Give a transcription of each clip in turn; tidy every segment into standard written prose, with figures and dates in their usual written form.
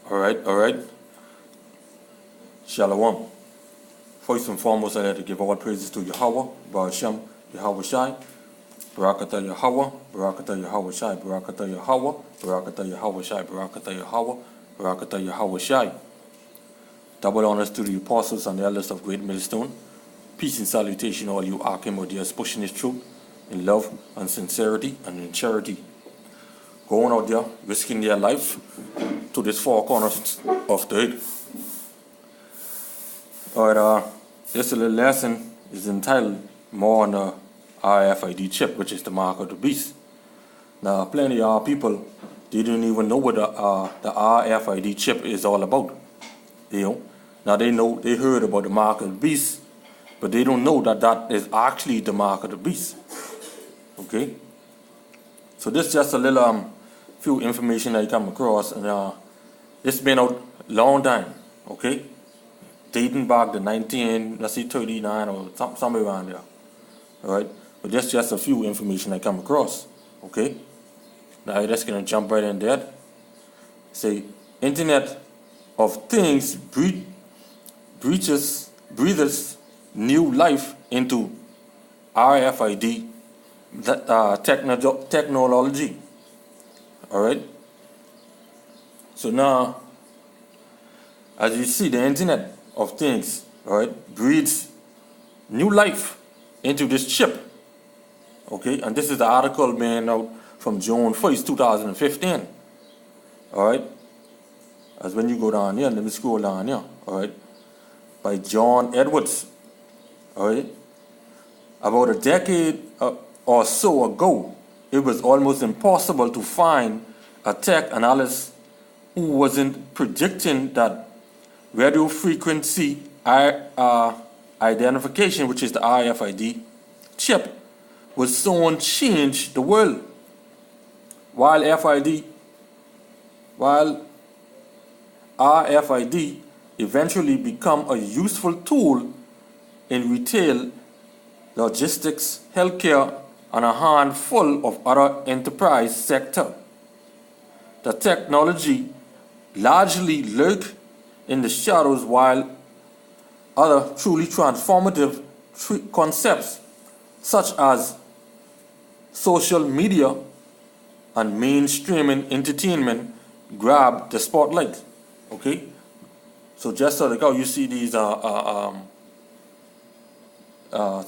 All right. Shalom. First and foremost, I'd like to give all praises to Yahweh, Barasham, Yahweh Shai, Barakatah Yahweh, Barakatah Yahweh Shai, Barakatah Yahweh, Barakatah Yahweh Shai, Barakatah Yahweh, Barakatah Yahweh Shai. Double honors to the apostles and the elders of Great Millstone. Peace and salutation, all you Archimedes pushing his truth in love and sincerity and in charity. Going out there, risking their life to this four corners of the earth. Alright, this little lesson is entitled more on the RFID chip, which is the mark of the beast. Now, plenty of people, they didn't even know what the RFID chip is all about. You know, now they heard about the mark of the beast, but they don't know that that is actually the mark of the beast. Okay, so this is just a little few information I come across, and it's been out a long time. Okay, dating back to 1939 or somewhere around there. All right, but that's just a few information I come across. Okay, now I'm just gonna jump right in there. Say, Internet of Things breathes new life into RFID technology. All right. So now, as you see, the Internet of Things, all right, breathes new life into this chip. Okay, and this is the article being out from June 1st, 2015. All right. As when you go down here, let me scroll down here. All right, by John Edwards. All right, about a decade or so ago, it was almost impossible to find a tech analyst who wasn't predicting that radio frequency identification, which is the RFID chip, would soon change the world. While RFID eventually become a useful tool in retail, logistics, healthcare, and a handful of other enterprise sector. The technology largely lurk in the shadows, while other truly transformative concepts such as social media and mainstream entertainment grab the spotlight. Okay, so just like how you see these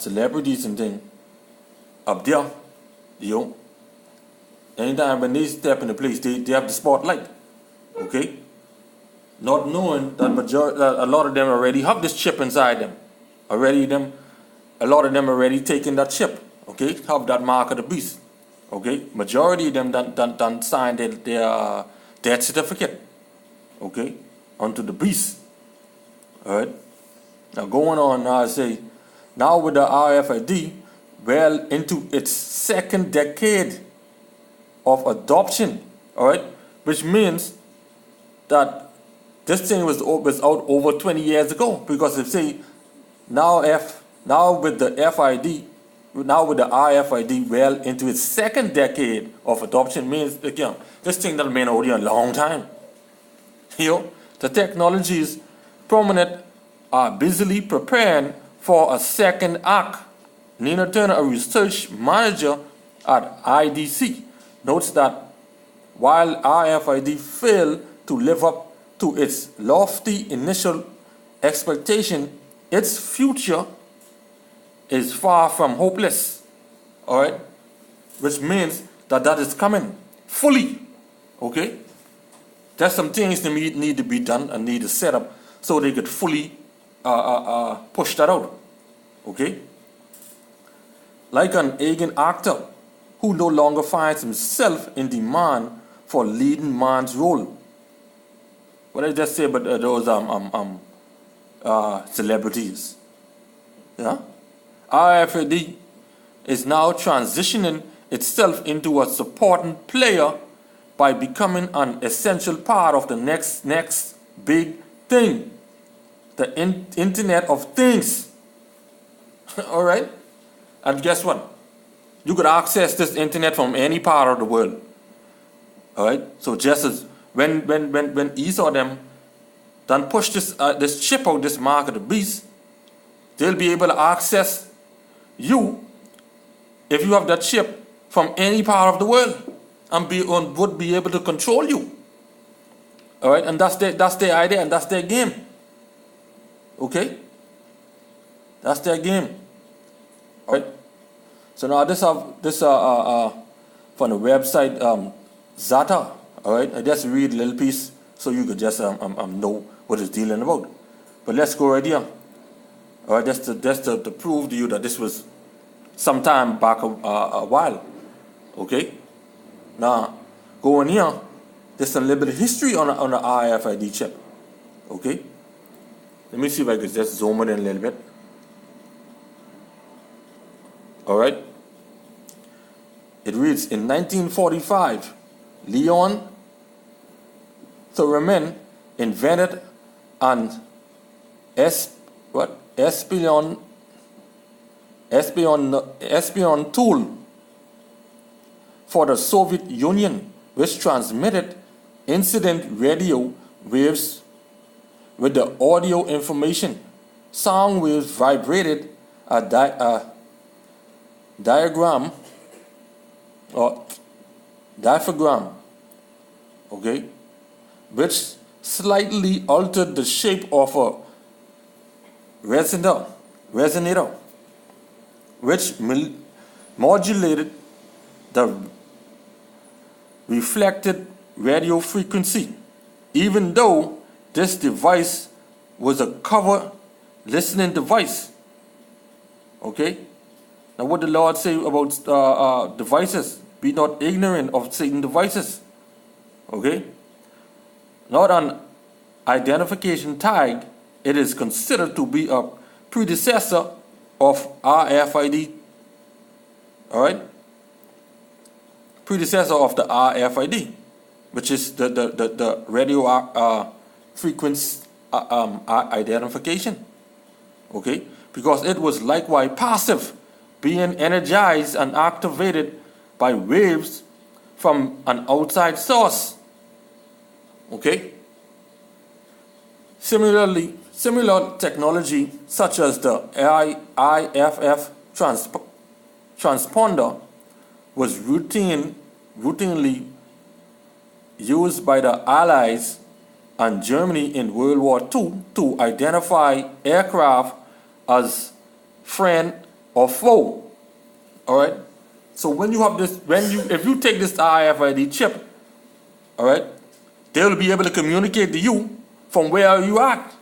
celebrities and things up there, you know, anytime when they step in the place, they have the spotlight. Okay, not knowing that a lot of them already have this chip inside them. A lot of them already taking that chip. Okay, have that mark of the beast. Okay, majority of them done signed their death certificate. Okay, onto the beast. All right. Now going on, I say, now with the RFID well into its second decade of adoption. All right, which means that this thing was out over 20 years ago, because if say now with the RFID well into its second decade of adoption, means again this thing that been out here a long time. You know, the technologies prominent are busily preparing for a second act. Nina Turner, a research manager at IDC, notes that while RFID failed to live up to its lofty initial expectation, its future is far from hopeless. All right, which means that is coming fully. Okay, there's some things that need to be done and need to set up so they could fully push that out. Okay, like an aging actor who no longer finds himself in demand for leading man's role. What did I just say about those celebrities? Yeah, RFID is now transitioning itself into a supporting player by becoming an essential part of the next big thing, the Internet of Things. All right, and guess what? You could access this internet from any part of the world. All right, so just as when each of them done push this chip out, this mark of the beast, they'll be able to access you if you have that chip from any part of the world and would be able to control you. All right, and that's their idea, and that's their game. Okay, that's their game. All right. So now this from the website Zata. All right, I just read a little piece so you could just know what it's dealing about. But let's go right here. All right, just to prove to you that this was some time back a while. Okay. Now go in here. There's a little bit of history on the RFID chip. Okay. Let me see if I could just zoom it in a little bit. All right. It reads, in 1945, Leon Thurman invented an espion tool for the Soviet Union, which transmitted incident radio waves with the audio information. Sound waves vibrated a diaphragm, okay, which slightly altered the shape of a resonator, which modulated the reflected radio frequency. Even though this device was a cover listening device. Okay? Now what the Lord say about devices? Be not ignorant of Satan's devices. Okay? Not an identification tag, it is considered to be a predecessor of RFID. Alright? Predecessor of the RFID, which is the radio frequency identification. Okay? Because it was likewise passive, being energized and activated by waves from an outside source. Okay? Similar technology such as the IFF transponder was routinely used by the Allies and Germany in World War II to identify aircraft as friend or foe. All right. So when you have this, if you take this RFID chip, all right, they will be able to communicate to you from where you at.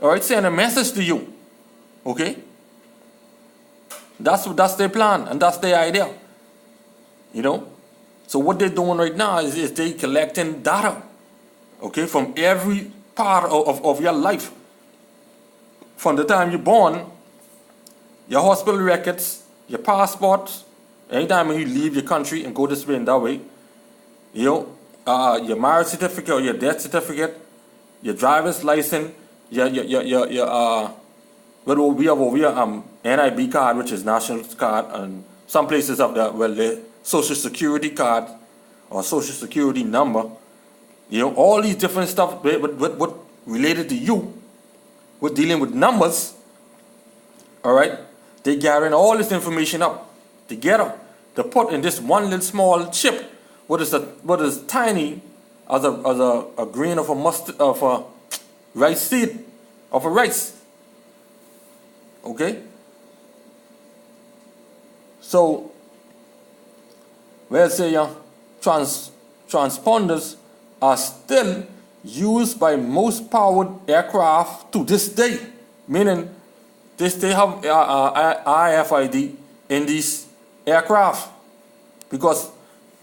All right, send a message to you. Okay. That's their plan and that's their idea. You know. So what they're doing right now is they collecting data. Okay, from every part of your life. From the time you're born, your hospital records, your passports, anytime when you leave your country and go this way and that way, you know, your marriage certificate or your death certificate, your driver's license, your what we have over here, NIB card, which is national card, and some places have the social security card or social security number. You know, all these different stuff what related to you, with dealing with numbers. All right, they gathering all this information up together to put in this one little small chip. What is tiny as a grain of a rice seed of a rice. Okay. So, let's say transponders are still used by most powered aircraft to this day, meaning they have RFID in these aircraft, because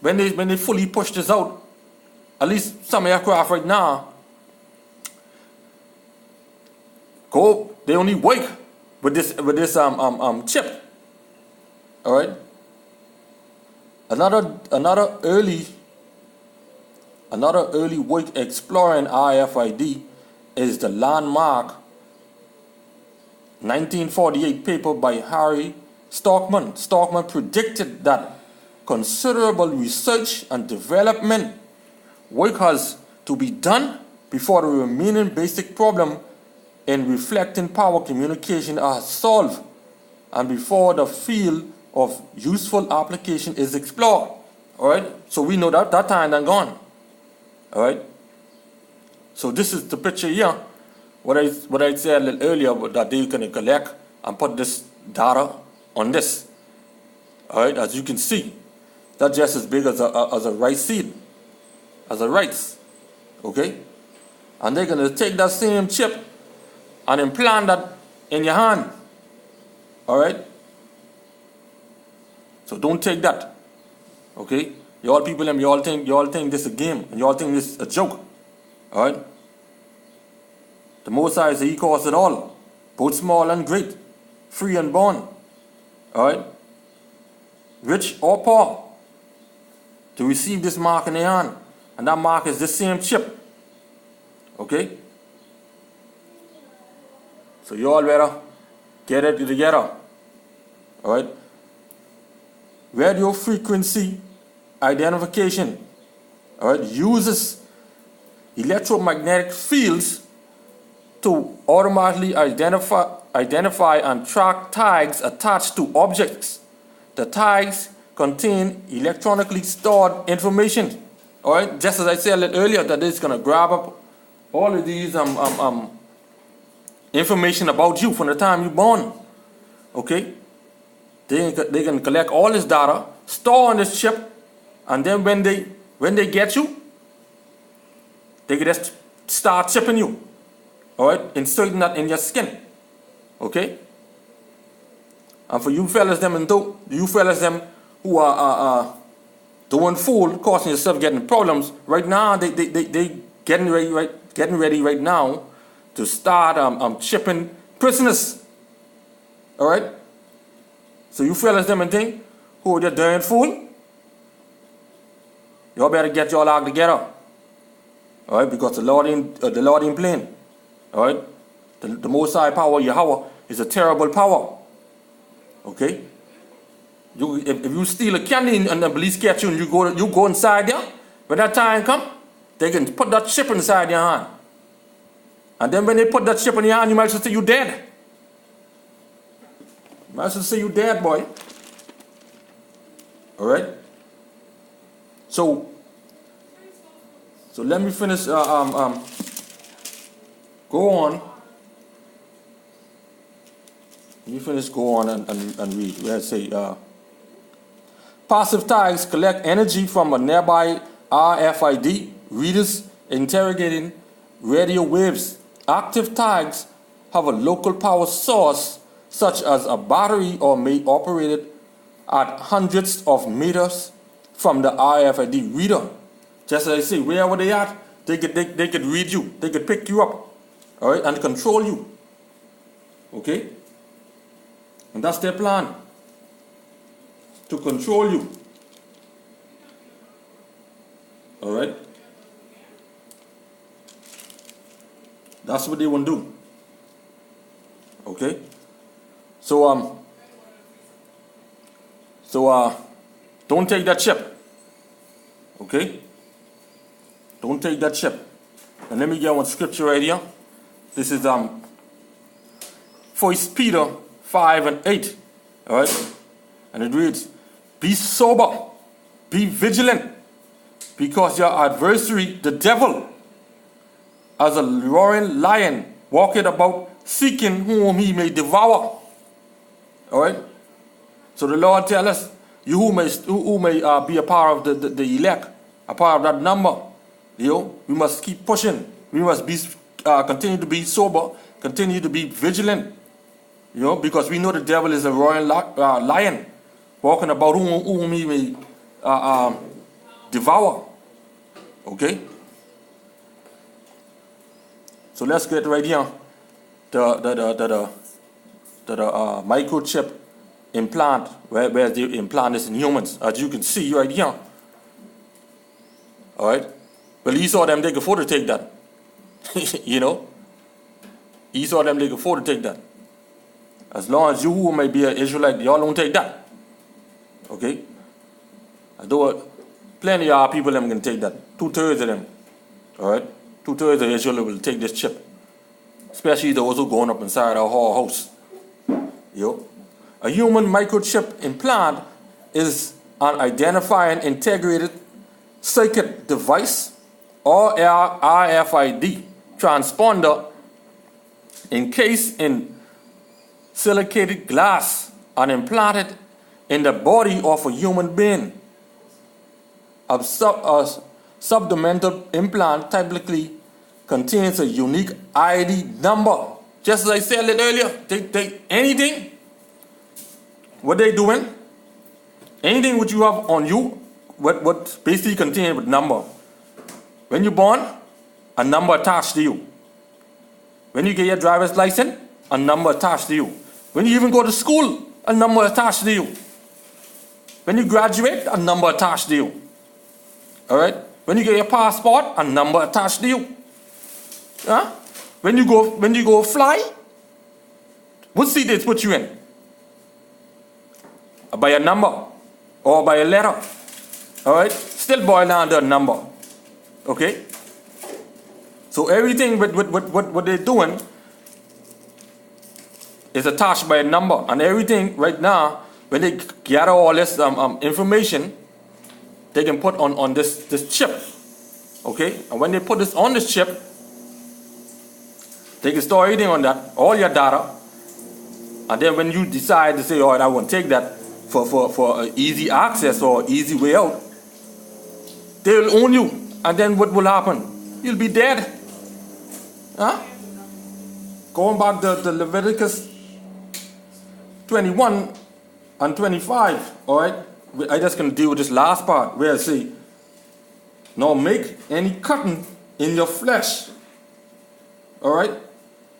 when they fully push this out, at least some aircraft right now they only work with this chip. All right. Another early work exploring RFID is the landmark 1948 paper by Harry Stockman. Stockman predicted that considerable research and development work has to be done before the remaining basic problem in reflecting power communication are solved and before the field of useful application is explored. All right, so we know that that time done gone. All right, so this is the picture here. What I said a little earlier, that they can collect and put this data on this. All right, as you can see, that's just as big as a rice seed, as a rice. Okay, and they're gonna take that same chip and implant that in your hand. All right, so don't take that. Okay, y'all people, y'all think this is a game, and y'all think this is a joke. All right, the Most High is He caused it all, both small and great, free and born. All right, rich or poor, to receive this mark in their hand, and that mark is the same chip. Okay, so y'all better get it together. All right, radio frequency identification, all right, uses electromagnetic fields to automatically identify and track tags attached to objects. The tags contain electronically stored information. All right, just as I said a little earlier, that it's gonna grab up all of these information about you from the time you're born. Okay, they can collect all this data, store on this chip, and then when they get you, they can just start chipping you. All right, inserting that in your skin. Okay, and for you fellas them who are doing fool, causing yourself getting problems right now, they getting ready right now to start chipping prisoners. All right, so you fellas them and thing who are just doing fool, y'all better get y'all act together. All right, because the Lord ain't playing. All right, the Most High power, Yahweh, is a terrible power. Okay, if you steal a candy and the police catch you and you go inside there, when that time come, they can put that chip inside your hand, and then when they put that chip in your hand, you might as well say you dead. You might as well say you dead, boy. All right. So let me finish. Go on. Let me finish. Go on and read. Where I say passive tags collect energy from a nearby RFID readers interrogating radio waves. Active tags have a local power source, such as a battery, or may operate it at hundreds of meters from the RFID reader. Just as I say, wherever they are, they could read you, they could pick you up, all right, and control you. Okay, and that's their plan, to control you. All right, that's what they want to do. Okay, so don't take that chip. Okay, don't take that chip. And let me get one scripture right here. This is 1 Peter 5:8. All right, and it reads, "Be sober, be vigilant, because your adversary, the devil, as a roaring lion, walketh about seeking whom he may devour." All right. So the Lord tells us, you who may be a part of the elect, a part of that number, we must keep pushing. We must be continue to be sober, continue to be vigilant, because we know the devil is a roaring lion, walking about whom he may devour. Okay. So let's get right here. The microchip implant, where they implant this in humans, as you can see right here. All right, well, Esau them, they can afford to take that. Esau them, they can afford to take that. As long as you who may be an Israelite, y'all don't take that. Okay, although Plenty of people them can take that. 2/3 of them. Alright? 2/3 of usually will take this chip. Especially those who going up inside our whole house. Yo. A human microchip implant is an identifying integrated circuit device or RFID transponder encased in silicated glass and implanted in the body of a human being. A subdomental implant typically contains a unique ID number. Just as I said it earlier, they anything, what they doing, anything which you have on you, what basically contains with number. When you're born, a number attached to you. When you get your driver's license, a number attached to you. When you even go to school, a number attached to you. When you graduate, a number attached to you. Alright? When you get your passport, a number attached to you. Huh? When you go fly, what seat they put you in? By a number or by a letter. Alright? Still boil down to a number. Okay? So everything with what they're doing is attached by a number. And everything right now, when they gather all this information, they can put on this chip. Okay? And when they put this on this chip, they can store everything on that, all your data. And then when you decide to say, all right, I want to take that for easy access or easy way out, they will own you. And then what will happen? You'll be dead. Huh? Going back to Leviticus 21 and 25, all right? I just going to deal with this last part where it say, nor make any cutting in your flesh. All right?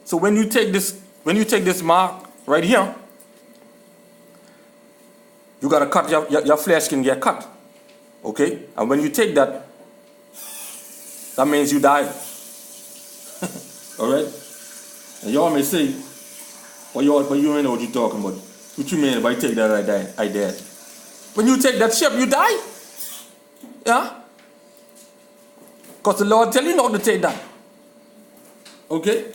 So when you take this mark right here, you got to cut your flesh can get cut. Okay? And when you take that, that means you die. All right? And y'all may say, well, you ain't know what you're talking about. What you mean if I take that I dead? When you take that chip, you die. Yeah? Because the Lord tell you not to take that. Okay?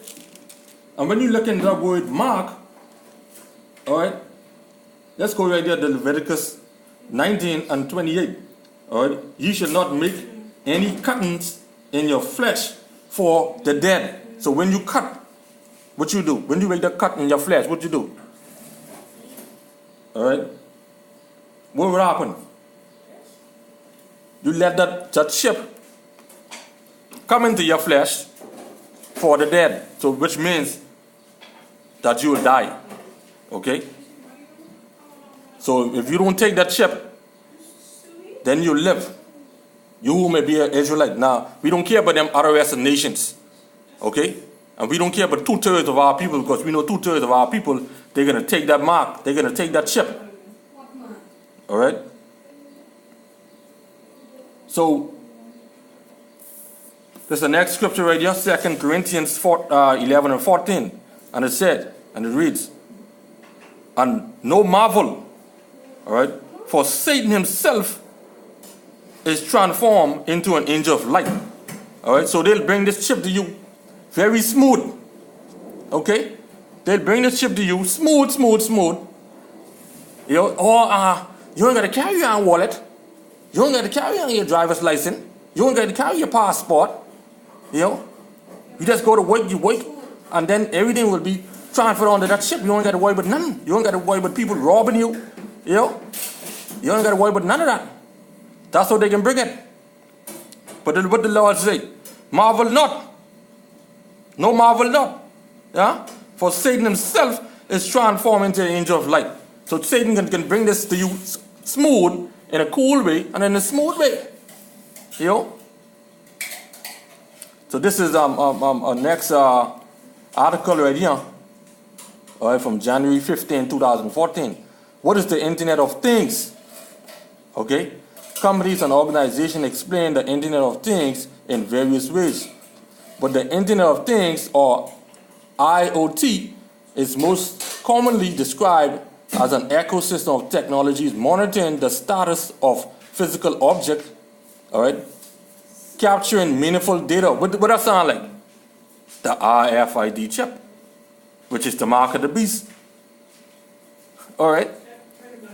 And when you look in that word mark, alright, let's go right there to Leviticus 19 and 28. Alright? You shall not make any cuttings in your flesh for the dead. So when you cut, what you do? When you make the cut in your flesh, what you do? Alright? What will happen? You let that chip come into your flesh for the dead. So which means that you will die. Okay? So if you don't take that chip, then you live. You who may be an Israelite. Now, we don't care about them other Western nations. Okay? And we don't care about 2/3 of our people, because we know 2/3 of our people, they're going to take that mark. They're going to take that chip. Alright? So, this is the next scripture right here, 2 Corinthians 11 and 14. And it said, and it reads, and no marvel, alright, for Satan himself is transformed into an angel of light. Alright, so they'll bring this chip to you very smooth. Okay? They'll bring this chip to you smooth. You know, or you ain't got to carry your own wallet. You ain't got to carry your driver's license. You ain't got to carry your passport. You know, you just go to work, you work, and then everything will be transferred onto that chip. You ain't got to worry about nothing. You ain't got to worry about people robbing you. You know, you ain't got to worry about none of that. That's how they can bring it. But what the Lord say? Marvel not. No marvel not. Yeah? For Satan himself is transformed into an angel of light. So Satan can bring this to you smooth, in a cool way, and in a smooth way. You know? So this is our next article right here. All right, from January 15, 2014. What is the Internet of Things? Okay? Companies and organizations explain the Internet of Things in various ways. But the Internet of Things, or IoT, is most commonly described as an ecosystem of technologies monitoring the status of physical objects All right, capturing meaningful data. What that sound like? The RFID chip, which is the mark of the beast. All right,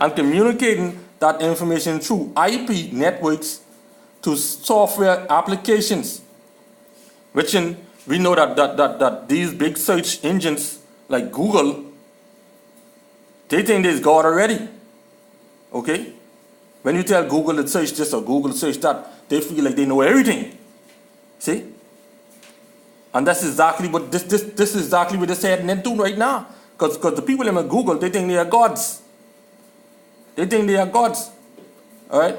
and communicating that information through IP networks to software applications, which we know that these big search engines like Google, they think there's God already. Okay? When you tell Google to search this or Google to search that, they feel like they know everything. See? And that's exactly what this is exactly what they're saying and doing right now. Because the people in Google, they think they are gods. They think they are gods. Alright?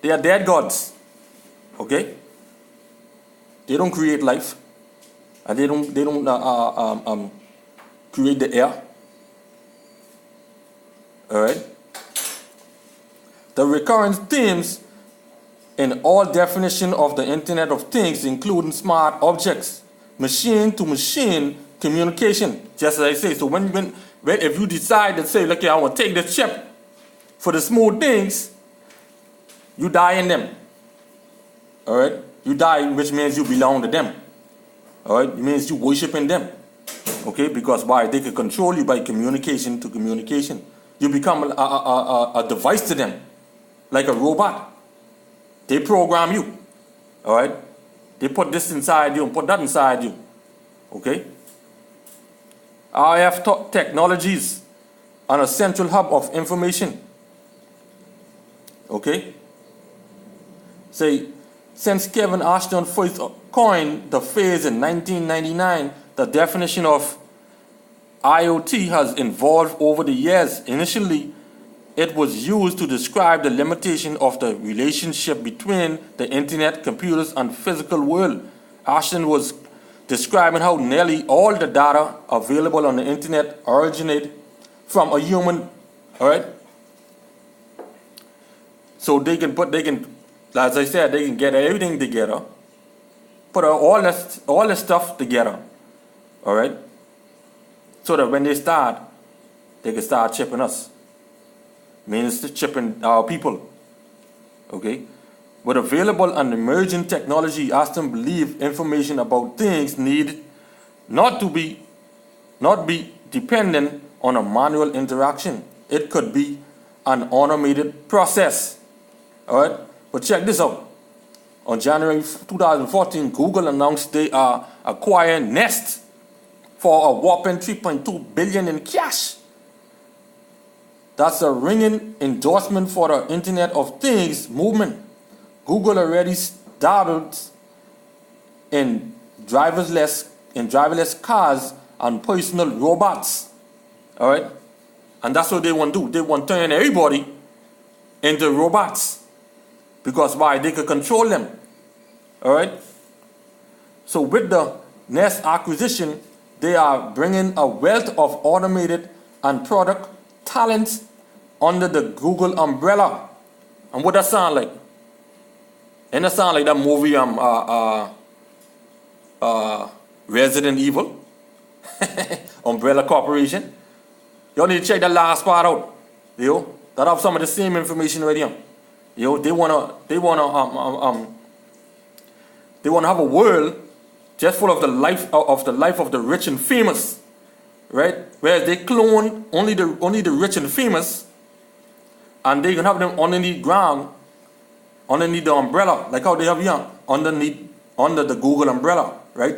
They are dead gods. Okay? They don't create life. And they don't create the air. Alright? The recurrent themes in all definition of the Internet of Things, including smart objects, machine-to-machine communication, just as I say. So when if you decide to say, look, I want to take this chip for the small things, you die in them. All right? You die, which means you belong to them. All right? It means you worshiping them. Okay? Because why? They can control you by communication to communication. You become a device to them, like a robot. They program you. All right? They put this inside you and put that inside you. Okay? RF technologies are a central hub of information. Okay? Say, since Kevin Ashton first coined the phrase in 1999, the definition of IoT has evolved over the years. Initially, it was used to describe the limitation of the relationship between the internet, computers, and physical world. Ashton was describing how nearly all the data available on the internet originate from a human. All right. So they can, as I said, they can get everything together, put all this stuff together. All right. So that when they start, they can start chipping us. Means chipping our people. Okay? With available and emerging technology, Aston believe information about things need not be dependent on a manual interaction. It could be an automated process. Alright? But check this out. On January 2014, Google announced they are acquiring Nest for a whopping $3.2 billion in cash. That's a ringing endorsement for the Internet of Things movement. Google already dabbled in driverless cars and personal robots. All right? And that's what they want to do. They want to turn everybody into robots. Because why? They can control them. All right? So with the Nest acquisition, they are bringing a wealth of automated and product talent under the Google umbrella. And what that sound like? And that sound like that movie Resident Evil, Umbrella Corporation. Y'all need to check that last part out. Yo, that have some of the same information right here. Yo, they wanna have a world just full of the life of the rich and famous, right? Whereas they clone only the rich and famous, and they can have them underneath ground, underneath the umbrella, like how they have here under the Google umbrella, right?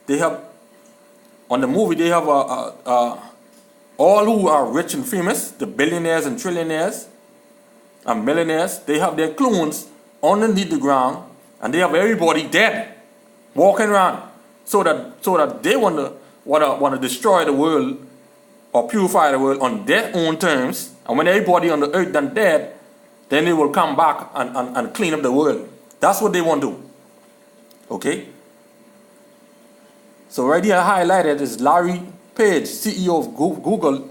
They have on the movie they have all who are rich and famous, the billionaires and trillionaires and millionaires. They have their clones underneath the ground, and they have everybody dead, walking around, so that they want to destroy the world or purify the world on their own terms. And when everybody on the earth done dead, then they will come back and clean up the world. That's what they want to do. Okay? So right here highlighted is Larry Page, CEO of Google,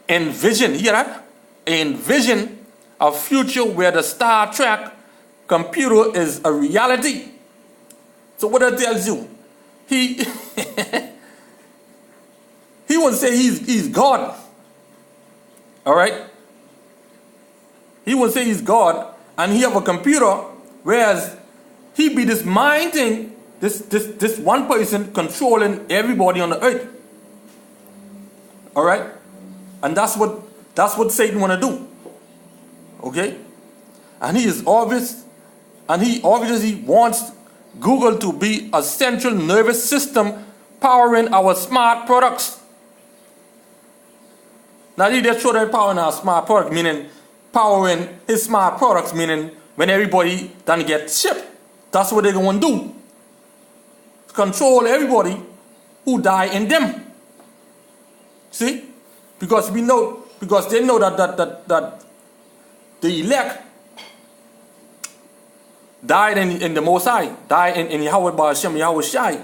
envision, hear that? Envision a future where the Star Trek computer is a reality. So what that tells you? He he won't say he's God. All right? He will say he's God, and he have a computer, whereas he be this mind thing, this one person controlling everybody on the earth. All right, and that's what Satan want to do. Okay, and he obviously wants Google to be a central nervous system powering our smart products. Now he just showed that powering our smart product, meaning powering his smart products, meaning when everybody done get shipped. That's what they're going to do. Control everybody who die in them. See? Because they know that the elect died in the Most High, died in Yahweh Ba'ashem, Yahweh Shai.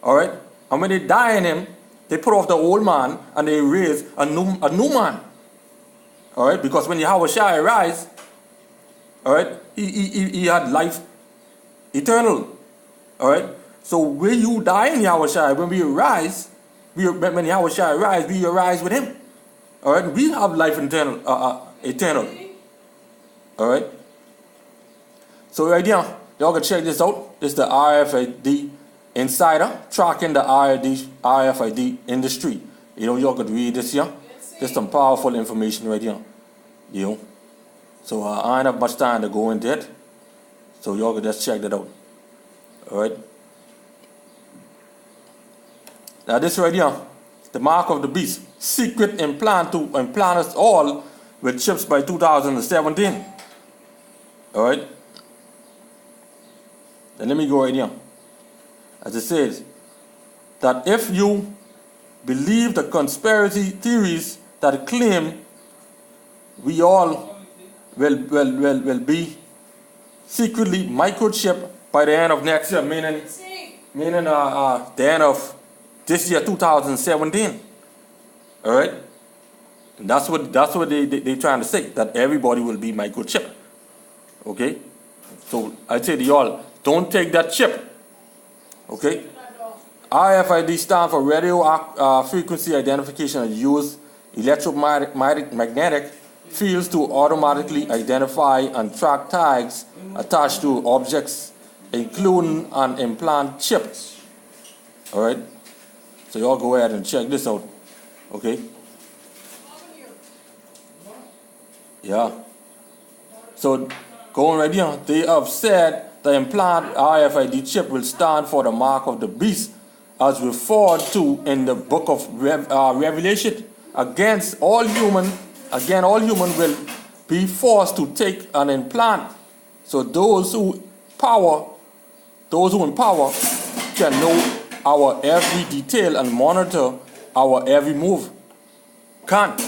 Alright? And when they die in him, they put off the old man and they raise a new man. Alright? Because when Yahweh Shai rise, alright, he had life eternal. Alright? So when you die in Yahweh Shai, when we arise, when Yahweh Shai rise, we arise with him. Alright? We have life eternal. Alright? So right here, y'all can check this out. This is the RFID Insider tracking the RFID industry. You know, y'all could read this here. There's some powerful information right here. You know. So I don't have much time to go into it. So y'all could just check that out. Alright. Now this right here, the mark of the beast. Secret implant to implant us all with chips by 2017. Alright. Then let me go right here. As it says, that if you believe the conspiracy theories that claim we all will be secretly microchipped by the end of next year, meaning the end of this year, 2017. All right, and that's what they trying to say, that everybody will be microchipped. Okay, so I say to y'all, don't take that chip. Okay, RFID stands for radio frequency identification and use electromagnetic fields to automatically identify and track tags attached to objects, including an implant chip. All right, so y'all go ahead and check this out. Okay. Yeah. So going right here, they have said the implant RFID chip will stand for the mark of the beast, as referred to in the book of Revelation. All human will be forced to take an implant. So those who in power can know our every detail and monitor our every move. Can't.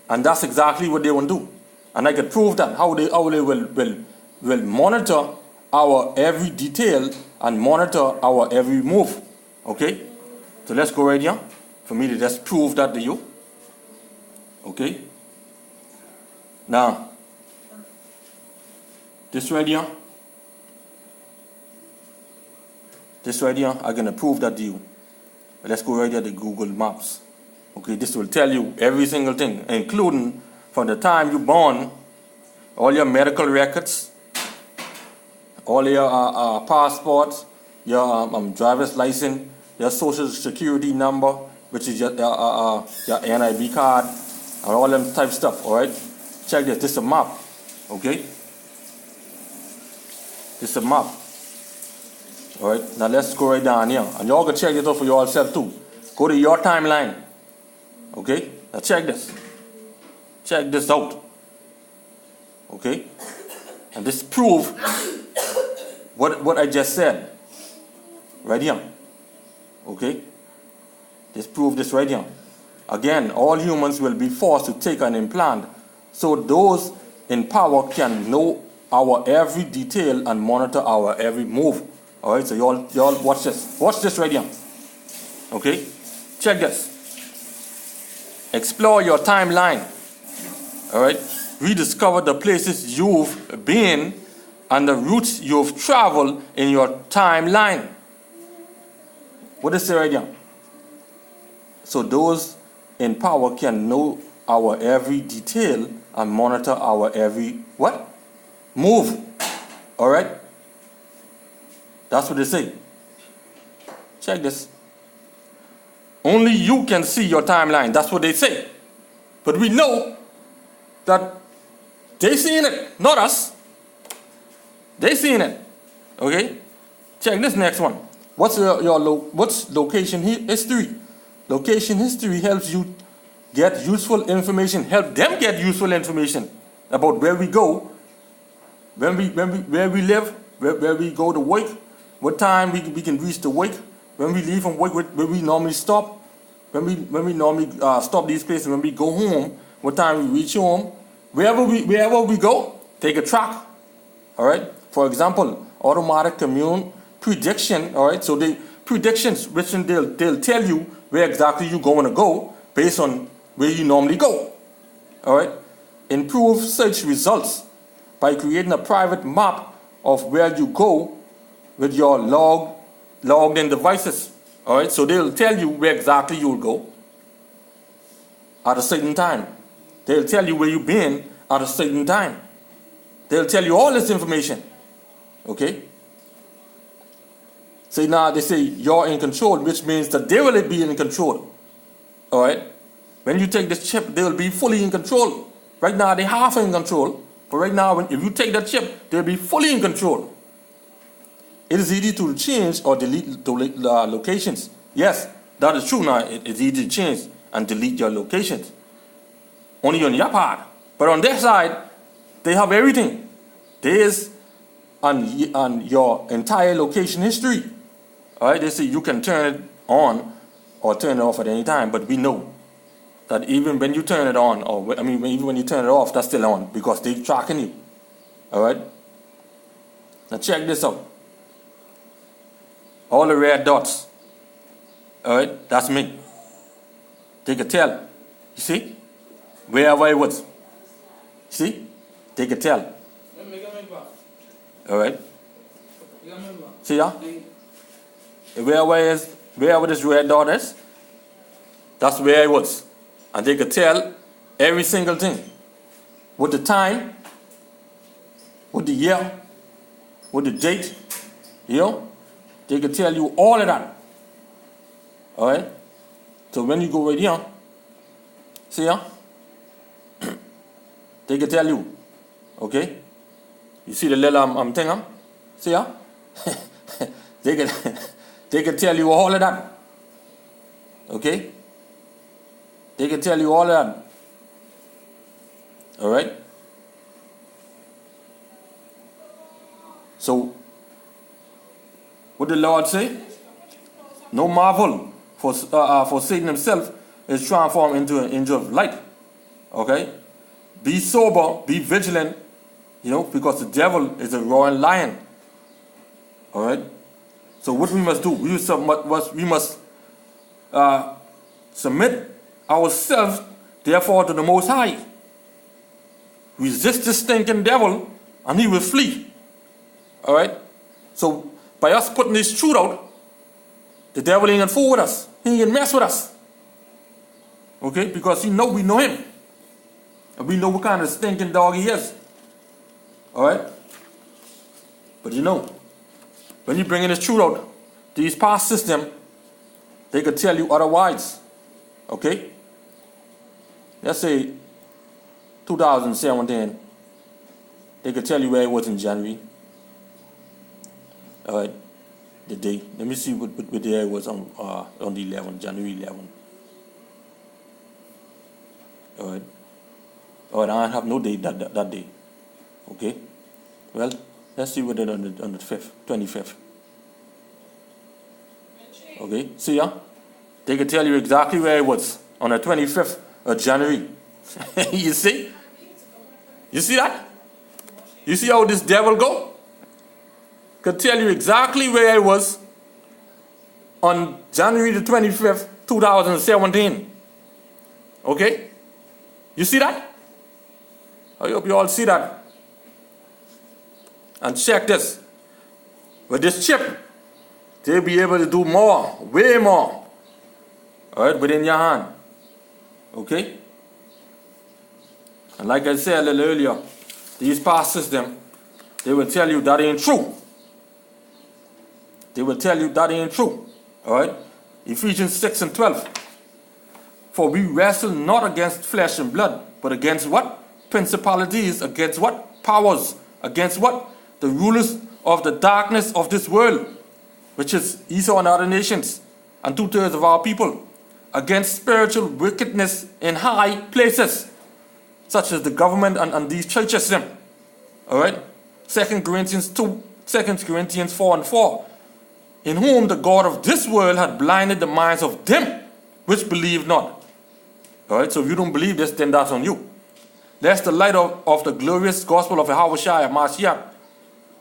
And that's exactly what they want to do. And I could prove that how they will monitor our every detail and monitor our every move. Okay? So let's go right here for me to just prove that to you. Okay? Now, this right here, I'm going to prove that to you. Let's go right here to Google Maps. Okay, this will tell you every single thing, including from the time you're born, all your medical records, all your passports, your driver's license, your social security number, which is your NIB card, and all them type stuff. All right, check this. This is a map. Okay, this is a map. All right, now let's go right down here, and y'all can check it out for yourself too. Go to your timeline. Okay, now check this. Check this out. Okay, and this proves what I just said. Right here. Okay, this proves this right here. Again, all humans will be forced to take an implant, so those in power can know our every detail and monitor our every move. All right, so y'all watch this. Watch this right here. Okay, check this. Explore your timeline. All right, rediscover the places you've been and the routes you've traveled in your timeline. What does it say right here? So those in power can know our every detail and monitor our every what? Move. All right? That's what they say. Check this. Only you can see your timeline. That's what they say. But we know that they seeing it, not us. They seeing it. Okay? Check this next one. What's location history? Location history helps you get useful information, help them get useful information about where we go, where we live, where we go to work, what time we can reach the work, when we leave from work, where we normally stop, when we normally stop these places, when we go home, what time we reach home, wherever we go, take a track. All right. For example, automatic commune prediction. All right. So they predictions, which they'll tell you where exactly you're going to go based on where you normally go. All right. Improve search results by creating a private map of where you go with your logged in devices. All right. So they'll tell you where exactly you'll go at a certain time. They'll tell you where you've been at a certain time. They'll tell you all this information. Okay. So now they say you're in control, which means that they will be in control. All right. When you take this chip, they will be fully in control. Right now, they're half in control. But right now, if you take that chip, they'll be fully in control. It is easy to change or delete locations. Yes, that is true now. It's easy to change and delete your locations. Only on your part. But on their side, they have everything. There is on your entire location history. All right, they say you can turn it on or turn it off at any time, but we know that even when you turn it on, or even when you turn it off, that's still on because they're tracking you. All right. Now check this out. All the red dots. All right, that's me. They could tell. You see, wherever it was. See, they could tell. All right. See ya. Wherever this red dot is, that's where it was. And they could tell every single thing. With the time, with the year, with the date, you know, they could tell you all of that. All right? So when you go right here, see ya, they could tell you, okay? You see the little thing, see ya? They can tell you all of that. Okay? They can tell you all of that. All right? So, what the Lord say? No marvel, for Satan himself is transformed into an angel of light. Okay? Be sober, be vigilant, you know, because the devil is a roaring lion. All right? So what we must do, we must submit ourselves, therefore, to the Most High. Resist this stinking devil, and he will flee. All right? So by us putting this truth out, the devil ain't gonna fool with us. He ain't gonna mess with us. Okay? Because we know him. And we know what kind of stinking dog he is. All right? But you know, when you bring in this truth out, these past system, they could tell you otherwise. Okay? Let's say 2017, they could tell you where it was in January. All right, the day. Let me see what day it was on the 11th, January 11th. All right. All right, I have no date that day. Okay. Well, let's see what it on the 5th, 25th. Okay, see ya? They can tell you exactly where it was on the 25th of January. You see? You see that? You see how this devil go? Could tell you exactly where it was on January the 25th, 2017. Okay? You see that? I hope you all see that. And check this. With this chip, they'll be able to do more, way more. All right, within your hand. Okay? And like I said a little earlier, these pastors they will tell you that ain't true. They will tell you that ain't true. Alright? Ephesians 6 and 12. For we wrestle not against flesh and blood, but against what? Principalities, against what? Powers, against what? The rulers of the darkness of this world, which is Esau and other nations, and 2/3 of our people, against spiritual wickedness in high places, such as the government and these churches. Alright? 2 Corinthians 4 and 4. In whom the God of this world had blinded the minds of them which believe not. Alright, so if you don't believe this, then that's on you. Lest the light of the glorious gospel of Yahawashi Mashiach,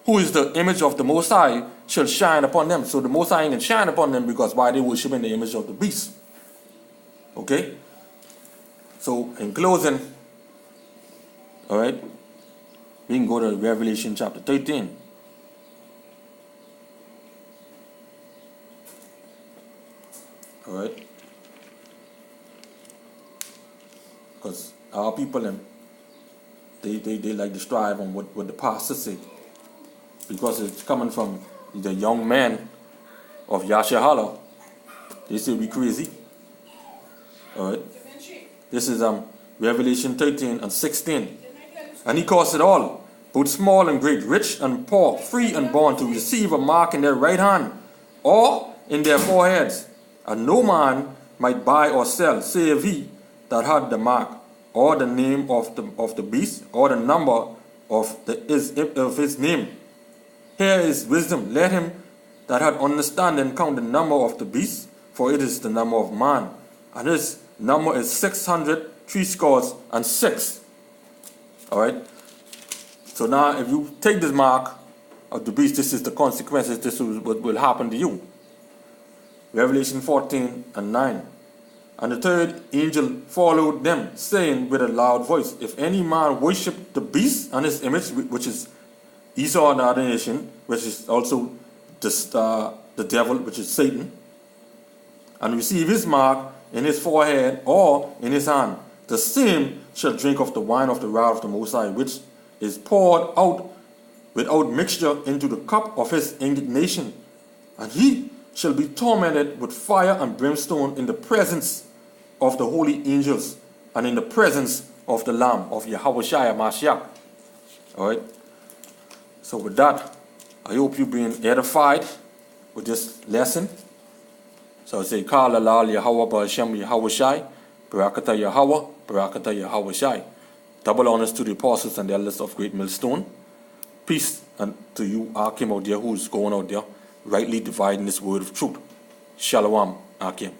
who is the image of the Most High, shall shine upon them. So the Most High ain't gonna shine upon them because why they worship in the image of the beast. Okay? So in closing, alright, we can go to Revelation chapter 13. Alright? Because our people, they like to strive on what the pastor say. Because it's coming from the young man of Yashahala. They say we crazy. Alright? This is Revelation 13 and 16. And he caused it all, both small and great, rich and poor, free and bond, to receive a mark in their right hand, or in their foreheads. And no man might buy or sell, save he that had the mark, or the name of the beast, or the number of his name. Here is wisdom. Let him that had understanding count the number of the beast, for it is the number of man, and his number is 666. Alright? So now if you take this mark of the beast, this is the consequences, this is what will happen to you. Revelation 14 and 9. And the third angel followed them, saying with a loud voice, if any man worship the beast and his image, which is Esau and the other nation, which is also the devil, which is Satan, and receive his mark in his forehead or in his hand, the same shall drink of the wine of the wrath of the Most High, which is poured out without mixture into the cup of his indignation. And he shall be tormented with fire and brimstone in the presence of the holy angels and in the presence of the Lamb of Yahawashi Mashiach. Alright? So with that, I hope you've been edified with this lesson. So I say, Kala Lal Yahawah Ba'ashem Yahawashi, Barakata Yahawah, Barakata Yahawashi. Double honors to the apostles and the elders of Great Millstone. Peace and to you, Akim out there, who's going out there, rightly dividing this word of truth. Shalom, Akim.